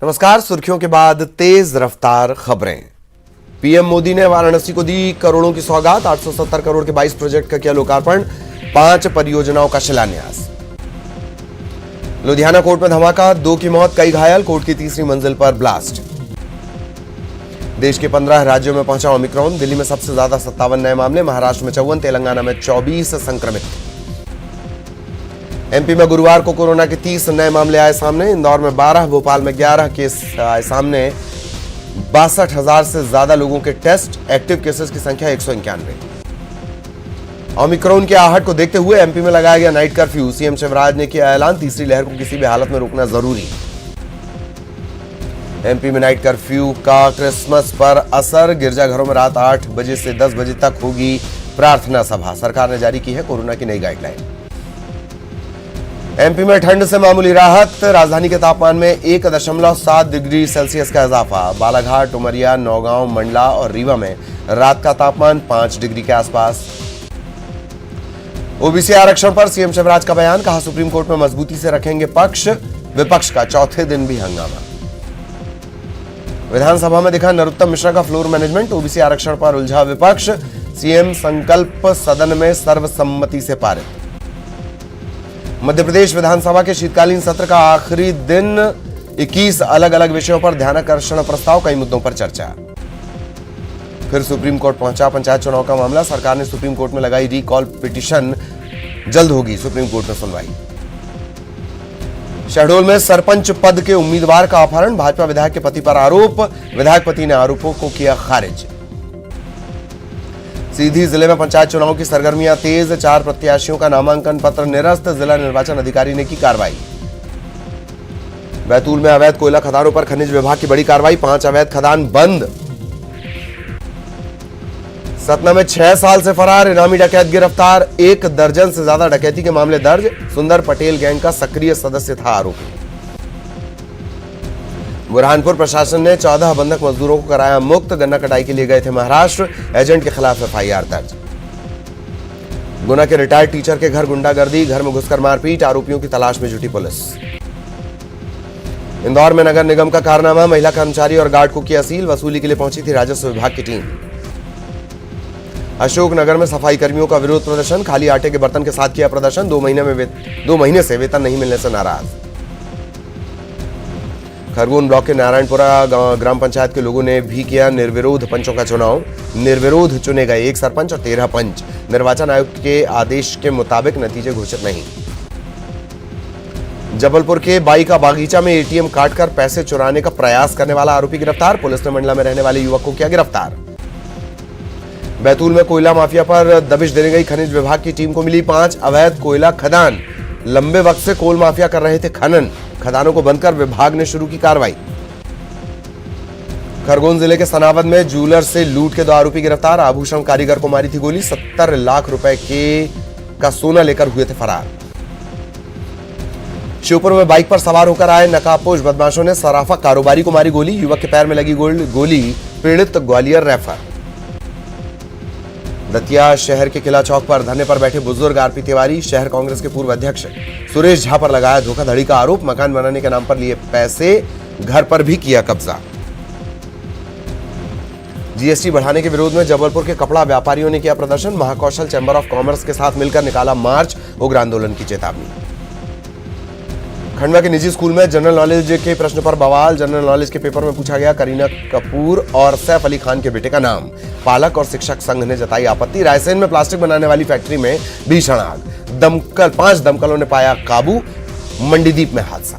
नमस्कार। सुर्खियों के बाद तेज रफ्तार खबरें। पीएम मोदी ने वाराणसी को दी करोड़ों की सौगात। 870 करोड़ के 22 प्रोजेक्ट का किया लोकार्पण। 5 परियोजनाओं का शिलान्यास। लुधियाना कोर्ट में धमाका, 2 की मौत, कई घायल। कोर्ट की तीसरी मंजिल पर ब्लास्ट। देश के 15 राज्यों में पहुंचा ओमिक्रॉन। दिल्ली में सबसे ज्यादा 57 नए मामले, महाराष्ट्र में 54, तेलंगाना में 24 संक्रमित। एमपी में गुरुवार को कोरोना के 30 नए मामले आए सामने। इंदौर में 12, भोपाल में 11 केस आए सामने। 62,000 से ज्यादा लोगों के टेस्ट। एक्टिव केसेस की संख्या 191। ओमिक्रॉन की आहट को देखते हुए एमपी में लगाया गया नाइट कर्फ्यू। सीएम शिवराज ने किया ऐलान, तीसरी लहर को किसी भी हालत में रोकना जरूरी। एमपी में नाइट कर्फ्यू का क्रिसमस पर असर। गिरजाघरों में रात 8 बजे से 10 बजे तक होगी प्रार्थना सभा। सरकार ने जारी की है कोरोना की नई गाइडलाइन। एमपी में ठंड से मामूली राहत। राजधानी के तापमान में 1.7 डिग्री सेल्सियस का इजाफा। बालाघाट, उमरिया, नौगांव, मंडला और रीवा में रात का तापमान 5 डिग्री के आसपास। ओबीसी आरक्षण पर सीएम शिवराज का बयान, कहा सुप्रीम कोर्ट में मजबूती से रखेंगे पक्ष। विपक्ष का चौथे दिन भी हंगामा। विधानसभा में दिखा नरोत्तम मिश्रा का फ्लोर मैनेजमेंट। ओबीसी आरक्षण पर उलझा विपक्ष। सीएम संकल्प सदन में सर्वसम्मति से पारित। मध्य प्रदेश विधानसभा के शीतकालीन सत्र का आखिरी दिन। 21 अलग अलग विषयों पर ध्यानाकर्षण प्रस्ताव, कई मुद्दों पर चर्चा। फिर सुप्रीम कोर्ट पहुंचा पंचायत चुनाव का मामला। सरकार ने सुप्रीम कोर्ट में लगाई रिकॉल पिटीशन। जल्द होगी सुप्रीम कोर्ट में सुनवाई। शहडोल में सरपंच पद के उम्मीदवार का अपहरण। भाजपा विधायक के पति पर आरोप। विधायक पति ने आरोपों को किया खारिज। सीधी जिले में पंचायत चुनाव की सरगर्मियां तेज। 4 प्रत्याशियों का नामांकन पत्र निरस्त। जिला निर्वाचन अधिकारी ने की कार्रवाई। बैतूल में अवैध कोयला खदानों पर खनिज विभाग की बड़ी कार्रवाई। 5 अवैध खदान बंद। सतना में 6 साल से फरार इनामी डकैत गिरफ्तार। 1 दर्जन से ज्यादा डकैती के मामले दर्ज। सुंदर पटेल गैंग का सक्रिय सदस्य था आरोपी। बुरहानपुर प्रशासन ने 14 बंधक मजदूरों को कराया मुक्त। गन्ना कटाई के लिए गए थे महाराष्ट्र। एजेंट के खिलाफ एफआईआर दर्ज। गुना के रिटायर्ड टीचर के घर गुंडागर्दी। घर में घुसकर मारपीट। आरोपियों की तलाश में जुटी पुलिस। इंदौर में नगर निगम का कारनामा। महिला कर्मचारी और गार्ड को की असील। वसूली के लिए पहुंची थी राजस्व विभाग की टीम। अशोकनगर में सफाई कर्मियों का विरोध प्रदर्शन। खाली आटे के बर्तन के साथ किया प्रदर्शन। 2 महीने से वेतन नहीं मिलने से नाराज। खरगोन ब्लॉक के नारायणपुरा ग्राम पंचायत के लोगों ने भी किया निर्विरोध पंचों का चुनाव। निर्विरोध चुने गए 1 सरपंच और 13 पंच। निर्वाचन आयोग के आदेश के मुताबिक नतीजे घोषित नहीं। जबलपुर के बाई का बागीचा में एटीएम काटकर पैसे चुराने का प्रयास करने वाला आरोपी गिरफ्तार। पुलिस ने मंडला में रहने वाले युवक को किया गिरफ्तार। बैतूल में कोयला माफिया पर दबिश देने गई खनिज विभाग की टीम को मिली 5 अवैध कोयला खदान। लंबे वक्त से कोल माफिया कर रहे थे खनन। खदानों को बंद कर विभाग ने शुरू की कार्रवाई। खरगोन जिले के सनावद में जूलर से लूट के 2 आरोपी गिरफ्तार। आभूषण कारीगर को मारी थी गोली। 70 लाख रुपए का सोना लेकर हुए थे फरार। श्योपुर में बाइक पर सवार होकर आए नकाबपोश बदमाशों ने सराफा कारोबारी को मारी गोली। युवक के पैर में लगी गोली। पीड़ित ग्वालियर रेफर। दतिया शहर के किला चौक पर धरने पर बैठे बुजुर्ग आरपी तिवारी। शहर कांग्रेस के पूर्व अध्यक्ष सुरेश झा पर लगाया धोखाधड़ी का आरोप। मकान बनाने के नाम पर लिए पैसे, घर पर भी किया कब्जा। जीएसटी बढ़ाने के विरोध में जबलपुर के कपड़ा व्यापारियों ने किया प्रदर्शन। महाकौशल चैंबर ऑफ कॉमर्स के साथ मिलकर निकाला मार्च। उग्र आंदोलन की चेतावनी। खंडवा के निजी स्कूल में जनरल नॉलेज के प्रश्न पर बवाल। जनरल नॉलेज के पेपर में पूछा गया करीना कपूर और सैफ अली खान के बेटे का नाम। पालक और शिक्षक संघ ने जताई आपत्ति। रायसेन में प्लास्टिक बनाने वाली फैक्ट्री में भीषण आग। 5 दमकलों ने पाया काबू। मंडीदीप में हादसा।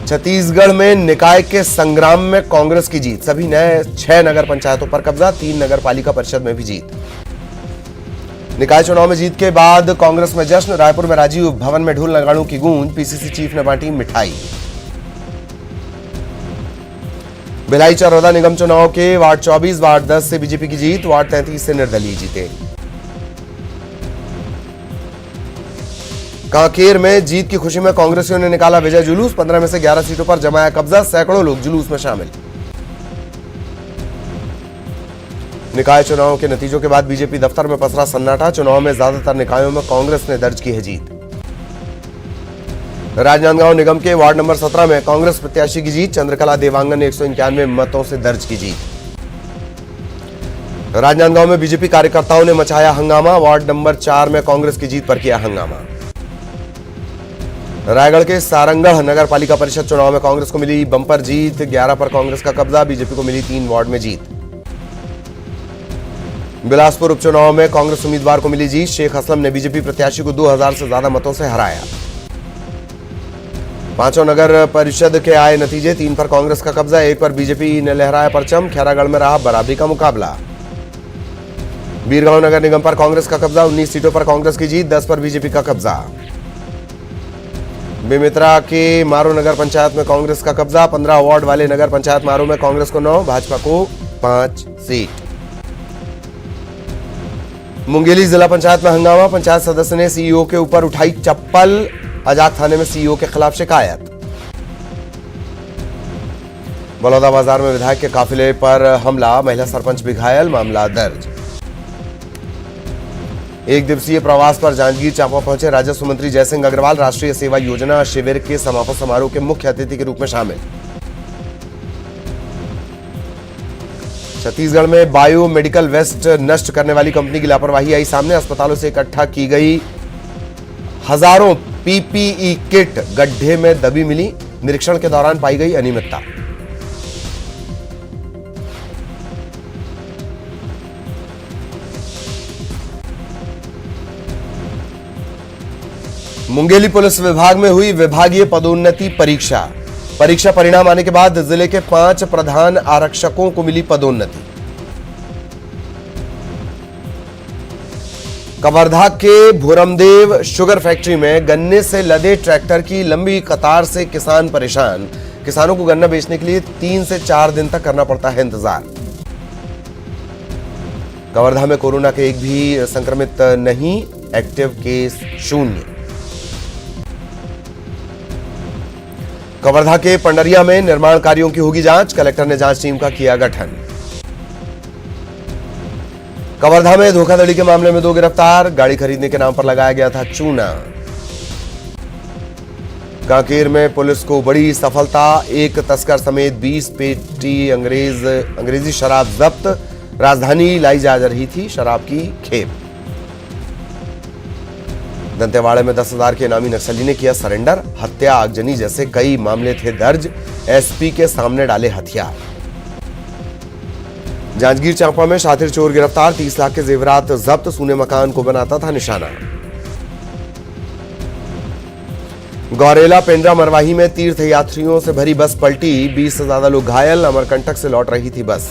छत्तीसगढ़ में निकाय के संग्राम में कांग्रेस की जीत। सभी नए 6 नगर पंचायतों पर कब्जा। 3 नगर पालिका परिषद में भी जीत। निकाय चुनाव में जीत के बाद कांग्रेस में जश्न। रायपुर में राजीव भवन में ढोल नगाड़ों की गूंज। पीसीसी चीफ ने बांटी मिठाई। भिलाई चरौदा निगम चुनाव के वार्ड 24, वार्ड 10 से बीजेपी की जीत। वार्ड 33 से निर्दलीय जीते। कांकेर में जीत की खुशी में कांग्रेसियों ने निकाला विजय जुलूस। 15 में से 11 सीटों पर जमाया कब्जा। सैकड़ों लोग जुलूस में शामिल। निकाय चुनाव के नतीजों के बाद बीजेपी दफ्तर में पसरा सन्नाटा। चुनाव में ज्यादातर निकायों में कांग्रेस ने दर्ज की है जीत। राजनांदगांव निगम के वार्ड नंबर 17 में कांग्रेस प्रत्याशी की जीत, चंद्रकला देवांगन ने 191 मतों से दर्ज की जीत। राजनांदगांव में बीजेपी कार्यकर्ताओं ने मचाया हंगामा, वार्ड नंबर 4 में कांग्रेस की जीत पर किया हंगामा। रायगढ़ के सारंगढ़ नगर पालिका परिषद चुनाव में कांग्रेस को मिली बंपर जीत, 11 पर कांग्रेस का कब्जा, बीजेपी को मिली 3 वार्ड में जीत। बिलासपुर उपचुनाव में कांग्रेस उम्मीदवार को मिली जीत, शेख असलम ने बीजेपी प्रत्याशी को 2000 से ज्यादा मतों से हराया। पांचों नगर परिषद के आए नतीजे, 3 पर कांग्रेस का कब्जा, 1 पर बीजेपी ने लहराया परचम, खैरागढ़ में रहा बराबरी का मुकाबला। बीरगांव नगर निगम पर कांग्रेस का कब्जा, 19 सीटों पर कांग्रेस की जीत, 10 पर बीजेपी का कब्जा। बेमित्रा के मारो नगर पंचायत में कांग्रेस का कब्जा, 15 वार्ड वाले नगर पंचायत मारो में कांग्रेस को 9, भाजपा को 5 सीट। मुंगेली जिला पंचायत में हंगामा, पंचायत सदस्य ने सीईओ के ऊपर उठाई चप्पल, अजाक थाने में सीईओ के खिलाफ शिकायत। बलौदा बाजार में विधायक के काफिले पर हमला, महिला सरपंच भी घायल, मामला दर्ज। एक दिवसीय प्रवास पर जांजगीर चांपा पहुंचे राजस्व मंत्री जयसिंह अग्रवाल, राष्ट्रीय सेवा योजना शिविर के समापन समारोह के मुख्य अतिथि के रूप में शामिल। छत्तीसगढ़ में बायो मेडिकल वेस्ट नष्ट करने वाली कंपनी की लापरवाही आई सामने, अस्पतालों से इकट्ठा की गई हजारों पीपीई किट गड्ढे में दबी मिली, निरीक्षण के दौरान पाई गई अनियमितता। मुंगेली पुलिस विभाग में हुई विभागीय पदोन्नति परीक्षा, परीक्षा परिणाम आने के बाद जिले के 5 प्रधान आरक्षकों को मिली पदोन्नति। कवर्धा के भूरमदेव शुगर फैक्ट्री में गन्ने से लदे ट्रैक्टर की लंबी कतार से किसान परेशान, किसानों को गन्ना बेचने के लिए 3 से 4 दिन तक करना पड़ता है इंतजार। कवर्धा में कोरोना के एक भी संक्रमित नहीं, एक्टिव केस 0। कवर्धा के पंडरिया में निर्माण कार्यों की होगी जांच, कलेक्टर ने जांच टीम का किया गठन। कवर्धा में धोखाधड़ी के मामले में 2 गिरफ्तार, गाड़ी खरीदने के नाम पर लगाया गया था चूना। कांकेर में पुलिस को बड़ी सफलता, एक तस्कर समेत 20 पेटी अंग्रेजी शराब जब्त, राजधानी लाई जा रही थी शराब की खेप। दंतेवाड़ा में 10,000 के इनामी नक्सली ने किया सरेंडर, हत्या आगजनी जैसे कई मामले थे दर्ज, एसपी के सामने डाले हथियार। जांजगीर चांपा में शातिर चोर गिरफ्तार, 30 लाख के जेवरात जब्त, सूने मकान को बनाता था निशाना। गौरेला पेंड्रा मरवाही में तीर्थ यात्रियों से भरी बस पलटी, 20 से ज्यादा लोग घायल, अमरकंटक से लौट रही थी बस।